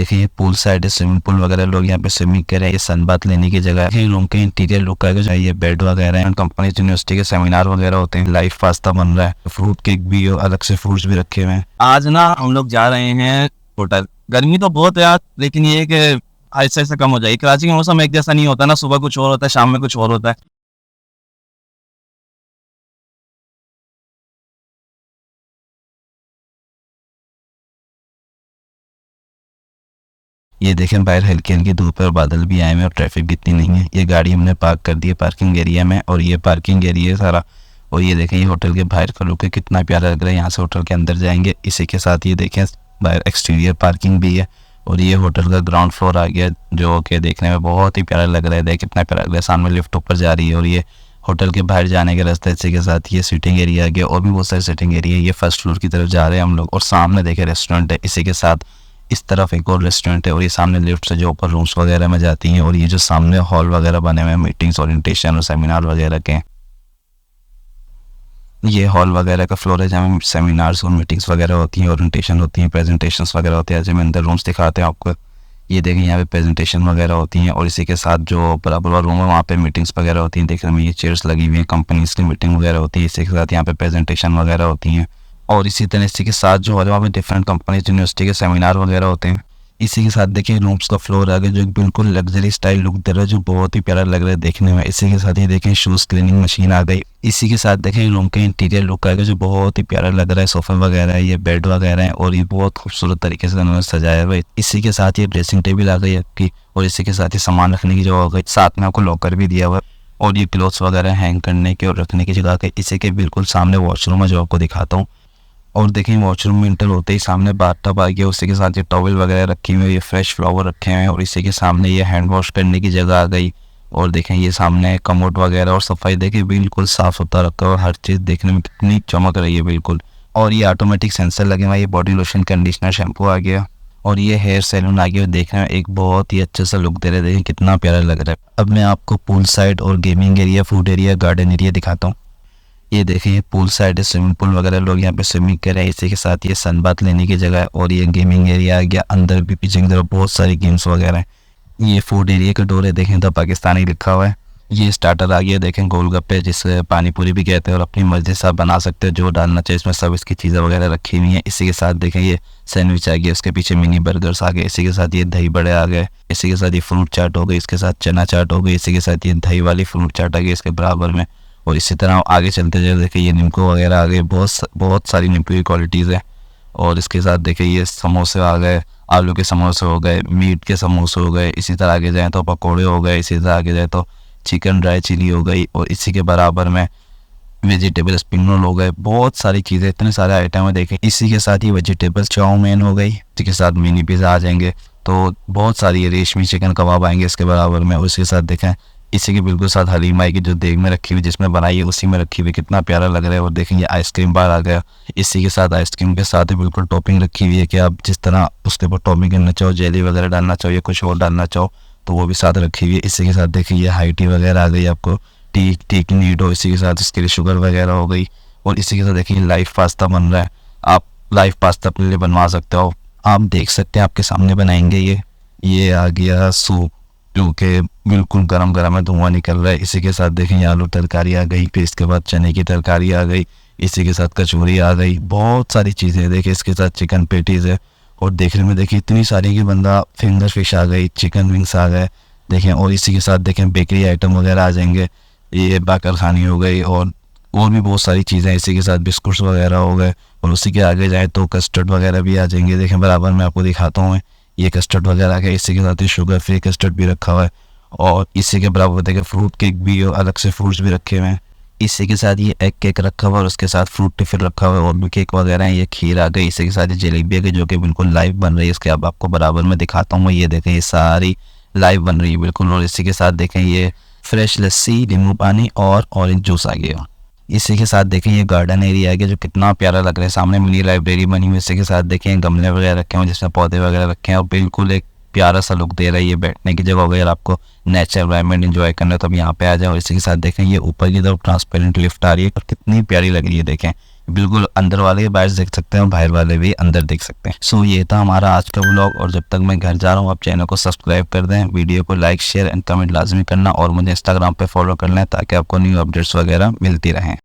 देखिए ये pool side है, स्विमिंग पूल वगैरह लोग यहाँ पे स्विमिंग कर रहे हैं। ये सनबाथ लेने की जगह है। रूम के इंटीरियर लुक का जो ये बेड वगैरह है, कंपनी यूनिवर्सिटी के सेमिनार वगैरह होते हैं। लाइव पास्ता बन रहा है, फ्रूट केक भी और अलग से फ्रूट्स भी रखे हुए हैं। आज ना हम लोग जा रहे हैं होटल। गर्मी तो बहुत है यार, लेकिन ये कि ऐसे ऐसे कम हो जाएगी। कराची का मौसम एक जैसा नहीं होता ना, सुबह कुछ और होता है, शाम में कुछ और होता है। ये देखें बाहर हल्की हल्की धूप है और बादल भी आए हुए और ट्रैफिक भी इतनी नहीं है। ये गाड़ी हमने पार्क कर दी है पार्किंग एरिया में, और ये पार्किंग एरिया है सारा। और ये देखें ये होटल के बाहर का लुक है, कितना प्यारा लग रहा है। यहाँ से होटल के अंदर जाएंगे, इसी के साथ ये देखें बाहर एक्सटीरियर पार्किंग भी है। और ये होटल का ग्राउंड फ्लोर आ गया, जो कि देखने में बहुत ही प्यारा लग रहा है। देख कितना प्यारा लग रहा है, सामने लिफ्ट ऊपर जा रही है। और ये होटल के बाहर जाने का रास्ता, इसी के साथ ये सिटिंग एरिया आ गया, और भी बहुत सारे सिटिंग एरिया। ये फर्स्ट फ्लोर की तरफ जा रहे हैं हम लोग, और सामने देखे रेस्टोरेंट है। इसी के साथ इस तरफ एक और रेस्टोरेंट है, और ये सामने लिफ्ट से जो ऊपर रूम्स वगैरह में जाती हैं। और ये जो सामने हॉल वगैरह बने हुए हैं मीटिंग्स ओरिएंटेशन और सेमिनार वगैरह के, ये हॉल वगैरह का फ्लोर है जहाँ सेमिनार्स और मीटिंग्स वगैरह होती हैं, ओरिएंटेशन होती हैं, प्रेजेंटेशंस वगैरह होते हैं। जैसे अंदर रूम्स दिखाते हैं आपको, ये देखें यहाँ पे प्रेजेंटेशन वगैरह होती हैं। और इसी के साथ जो बराबर वाला रूम है वहाँ पे मीटिंग्स वगैरह होती हैं। देखने में ये चेयर्स लगी हुई हैं, कंपनीज की मीटिंग वगैरह होती है। इसी के साथ यहाँ पे प्रेजेंटेशन वगैरह होती हैं। और इसी तरह इसी के साथ जो है वहाँ पे डिफरेंट कंपनीज यूनिवर्सिटी के सेमिनार वगैरह होते हैं। इसी के साथ देखिए रूम्स का फ्लोर आ गया, जो बिल्कुल लग्जरी स्टाइल लुक दे रहा है, जो बहुत ही प्यारा लग रहा है देखने में। इसी के साथ ये देखें शूज़ क्लीनिंग मशीन आ गई। इसी के साथ देखें रूम के इंटीरियर लुक आ गया, जो बहुत ही प्यारा लग रहा है। सोफे वगैरह है, ये बेड वगैरह है, और ये बहुत खूबसूरत तरीके से उन्होंने सजाया हुआ है। इसी के साथ ये ड्रेसिंग टेबल आ गई आपकी, और इसी के साथ ये सामान रखने की जगह हो गई। साथ में आपको लॉकर भी दिया हुआ है, और ये क्लोथ्स वगैरह हैंग करने के और रखने की जगह के। इसी के बिल्कुल सामने वॉशरूम है जो आपको दिखाता हूँ। और देखें वॉशरूम में इंटर होते ही सामने बाथटब आ गया, उसी के साथ ये टॉवल वगैरह रखी हुई है, ये फ्रेश फ्लावर रखे हुए हैं। और इसी के सामने ये हैंड वॉश करने की जगह आ गई। और देखें ये सामने कमोड वगैरह और सफाई देखें बिल्कुल साफ़ सुथरा रखा हुआ, हर चीज़ देखने में कितनी चमक रही है बिल्कुल। और ये ऑटोमेटिक सेंसर लगे हुए, ये बॉडी लोशन कंडीशनर शैम्पू आ गया। और ये हेयर सैलून आ गया, देखने में एक बहुत ही अच्छा सा लुक दे रहा है। देखें कितना प्यारा लग रहा है। अब मैं आपको पूल साइड और gaming area, food area, garden area दिखाता हूँ। ये देखें ये पूल साइड है, स्विमिंग पूल वगैरह लोग यहाँ पे स्विमिंग कर रहे हैं। इसी के साथ ये सनबाथ लेने की जगह है। और ये गेमिंग एरिया आ गया, अंदर भी पीछे की तरफ बहुत सारी गेम्स वगैरह हैं। ये फूड एरिया का डोर है, देखें तो पाकिस्तानी लिखा हुआ है। ये स्टार्टर आ गया, देखें गोलगप्पे जिसे पानी पूरी भी कहते हैं, और अपनी मर्जी से आप बना सकते हो जो डालना चाहिए इसमें, सब इसकी चीज़ें वगैरह रखी हुई हैं। इसी के साथ देखें ये सैंडविच आ गया, उसके पीछे मिनी बर्गर्स आ गए। इसी के साथ ये दही बड़े आ गए। इसी के साथ ये फ्रूट चाट हो गई, इसके साथ चना चाट हो गई। इसी के साथ ये दही वाली फ्रूट चाट आ गई इसके बराबर में। और इसी तरह आगे चलते जाए देखिए ये निम्को वगैरह आ गए, बहुत सारी निम्को की क्वालिटीज़ है। और इसके साथ देखिए ये समोसे आ गए, आलू के समोसे हो गए, मीट के समोसे हो गए। इसी तरह आगे जाएँ तो पकौड़े हो गए। इसी तरह आगे जाए तो चिकन ड्राई चिली हो गई। और इसी के बराबर में वेजिटेबल स्प्रिंग रोल हो गए। बहुत सारी चीज़ें, इतने सारे आइटम है देखें। इसी के साथ ही वेजिटेबल चाउमीन हो गई, इसी के साथ मिनी पिज़्ज़ा आ जाएंगे। तो बहुत सारी रेशमी चिकन कबाब आएंगे इसके बराबर में। और इसके साथ देखें इसी के बिल्कुल साथ हलीम आएगी, जो देग में रखी हुई जिसमें बनाई है उसी में रखी हुई, कितना प्यारा लग रहा है। और देखेंगे आइसक्रीम बार आ गया। इसी के साथ आइसक्रीम के साथ ही बिल्कुल टॉपिंग रखी हुई है कि आप जिस तरह उसके ऊपर टॉपिंग करना चाहो, जेली वगैरह डालना चाहो या कुछ और डालना चाहो तो वो भी साथ रखी हुई है। इसी के साथ देखिए ये हाई टी वगैरह आ गई, आपको टी की नीड हो, इसी के साथ इसके लिए शुगर वगैरह हो गई। और इसी के साथ देखिए लाइव पास्ता बन रहा है, आप लाइव पास्ता अपने लिए बनवा सकते हो। आप देख सकते हैं आपके सामने बनाएंगे। ये आ गया सूप, जो कि बिल्कुल गरम गरम है, धुआं निकल रहा है। इसी के साथ देखें आलू तरकारी आ गई, फिर इसके बाद चने की तरकारी आ गई। इसी के साथ कचौरी आ गई, बहुत सारी चीज़ें देखिए। इसके साथ चिकन पेटीज़ है, और देखने में देखिए इतनी सारी कि बंदा फिंगर फिश आ गई, चिकन विंग्स आ गए देखें। और इसी के साथ देखें बेकरी आइटम वगैरह आ जाएंगे, ये बाकर खानी हो गई, और भी बहुत सारी चीज़ें। इसी के साथ बिस्कुट्स वगैरह हो गए। और उसी के आगे जाए तो कस्टर्ड वगैरह भी आ जाएंगे, देखें बराबर में आपको दिखाता हूँ मैं। ये कस्टर्ड वगैरह आ गया, इसी के साथ ही शुगर फ्री कस्टर्ड भी रखा हुआ है। और इसी के बराबर देखिए फ्रूट केक भी, और अलग से फ्रूट्स भी रखे हुए हैं। इसी के साथ ये एग केक रखा हुआ है, और उसके साथ फ्रूट टिफिन रखा हुआ है, और भी केक वगैरह है। ये खीर आ गई। इसी के साथ ये जलेबी आ गई, जो कि बिल्कुल लाइव बन रही है। इसके अब आपको बराबर में दिखाता हूँ मैं। ये देखें ये सारी लाइव बन रही है बिल्कुल। और इसी के साथ देखें ये फ्रेश लस्सी, नींबू पानी और ऑरेंज जूस आ गया। इसी के साथ देखें ये गार्डन एरिया आ गया, जो कितना प्यारा लग रहा है। सामने मिनी लाइब्रेरी बनी हुई। इसी के साथ देखें गमले वगैरह रखे हुए जिसमें पौधे वगैरह रखे हैं, और बिल्कुल एक प्यारा सा लुक दे रहा है। ये बैठने की जगह वगैरह, आपको नेचर एनवायरनमेंट एंजॉय करना है तो अब यहाँ पे आ जाए। और इसी के साथ देखें ये ऊपर की तरफ ट्रांसपेरेंट लिफ्ट आ रही है, और कितनी प्यारी लग रही है देखें। बिल्कुल अंदर वाले बाहर देख सकते हैं और बाहर वाले भी अंदर देख सकते हैं। सो ये था हमारा आज का व्लॉग, और जब तक मैं घर जा रहा हूँ आप चैनल को सब्सक्राइब कर दें, वीडियो को लाइक शेयर एंड कमेंट लाजमी करना, और मुझे इंस्टाग्राम पे फॉलो कर लें ताकि आपको न्यू अपडेट्स वगैरह मिलती रहें।